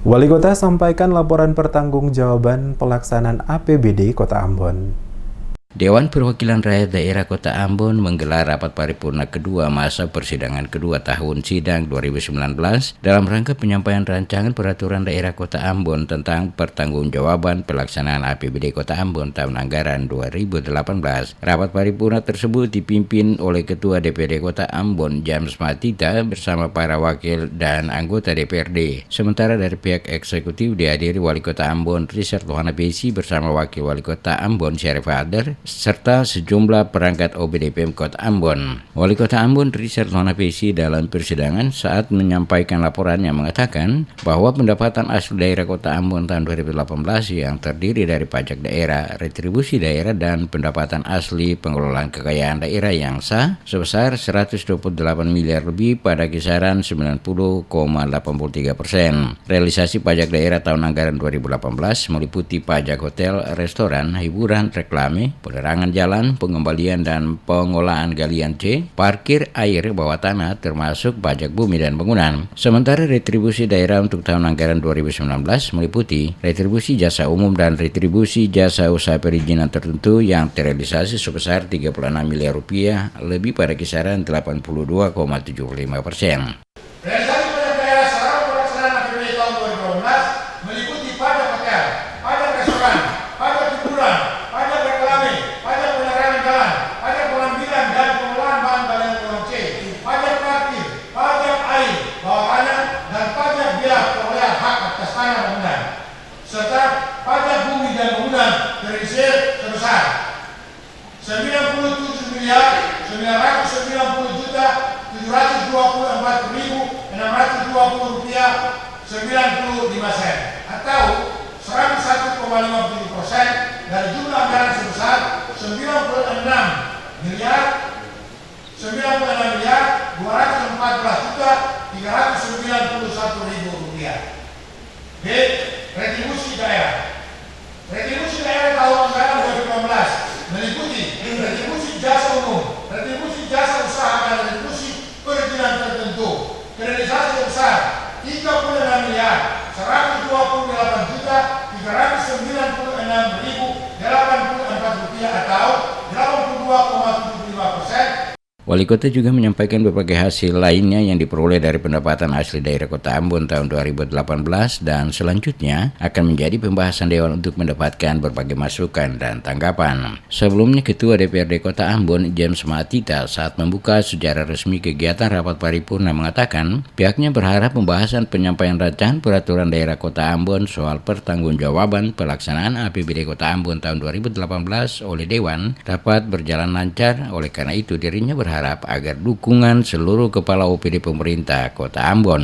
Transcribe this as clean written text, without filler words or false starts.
Wali Kota sampaikan laporan pertanggungjawaban pelaksanaan APBD Kota Ambon. Dewan Perwakilan Rakyat Daerah Kota Ambon menggelar rapat paripurna kedua masa persidangan kedua tahun sidang 2019 dalam rangka penyampaian rancangan peraturan daerah Kota Ambon tentang pertanggungjawaban pelaksanaan APBD Kota Ambon tahun anggaran 2018. Rapat paripurna tersebut dipimpin oleh Ketua DPD Kota Ambon James Matita bersama para wakil dan anggota DPRD. Sementara dari pihak eksekutif dihadiri Wali Kota Ambon Richard Lohanapesi bersama Wakil Wali Kota Ambon Syarif Adler serta sejumlah perangkat OBDPM Kota Ambon. Wali Kota Ambon Richard Lohanapesi dalam persidangan saat menyampaikan laporannya mengatakan bahwa pendapatan asli daerah Kota Ambon tahun 2018 yang terdiri dari pajak daerah, retribusi daerah, dan pendapatan asli pengelolaan kekayaan daerah yang sah sebesar 128 miliar lebih pada kisaran 90,83%. Realisasi pajak daerah tahun anggaran 2018 meliputi pajak hotel, restoran, hiburan, reklame, penerangan jalan, pengembalian dan pengolahan galian C, parkir air bawah tanah termasuk pajak bumi dan bangunan. Sementara retribusi daerah untuk tahun anggaran 2019 meliputi retribusi jasa umum dan retribusi jasa usaha perizinan tertentu yang terrealisasi sebesar 36 miliar rupiah lebih pada kisaran 82,75%. Realisasi pajak daerah selama pelaksanaan APBD tahun 2018 meliputi pajak hotel, pajak restoran, pajak hiburan, pajak reklame, pajak penerangan jalan, pajak pengambilan dan pengolahan bahan galian uang C, pajak parkir, pajak air bawah tanah, dan pajak biaya perolehan hak atas tanah bangunan, serta pajak bumi dan bangunan terrealisir sebesar 97 miliar 990 juta 724.620 rupiah 95 sen atau 101,57% dari jumlah anggaran sebesar 96 miliar 214 juta 391 ribu rupiah. B. Retribusi daerah. Retribusi daerah tahun anggaran 2015 meliputi retribusi jasa umum, retribusi jasa usaha, dan retribusi perizinan tertentu. Realisasi sebesar 36 miliar 128 juta 396.084 rupiah atau 82,75%. Wali Kota juga menyampaikan berbagai hasil lainnya yang diperoleh dari pendapatan asli daerah Kota Ambon tahun 2018 dan selanjutnya akan menjadi pembahasan Dewan untuk mendapatkan berbagai masukan dan tanggapan. Sebelumnya Ketua DPRD Kota Ambon James Matita saat membuka secara resmi kegiatan rapat paripurna mengatakan pihaknya berharap pembahasan penyampaian rancangan peraturan daerah Kota Ambon soal pertanggungjawaban pelaksanaan APBD Kota Ambon tahun 2018 oleh Dewan dapat berjalan lancar. Oleh karena itu dirinya berharap agar dukungan seluruh kepala OPD pemerintah Kota Ambon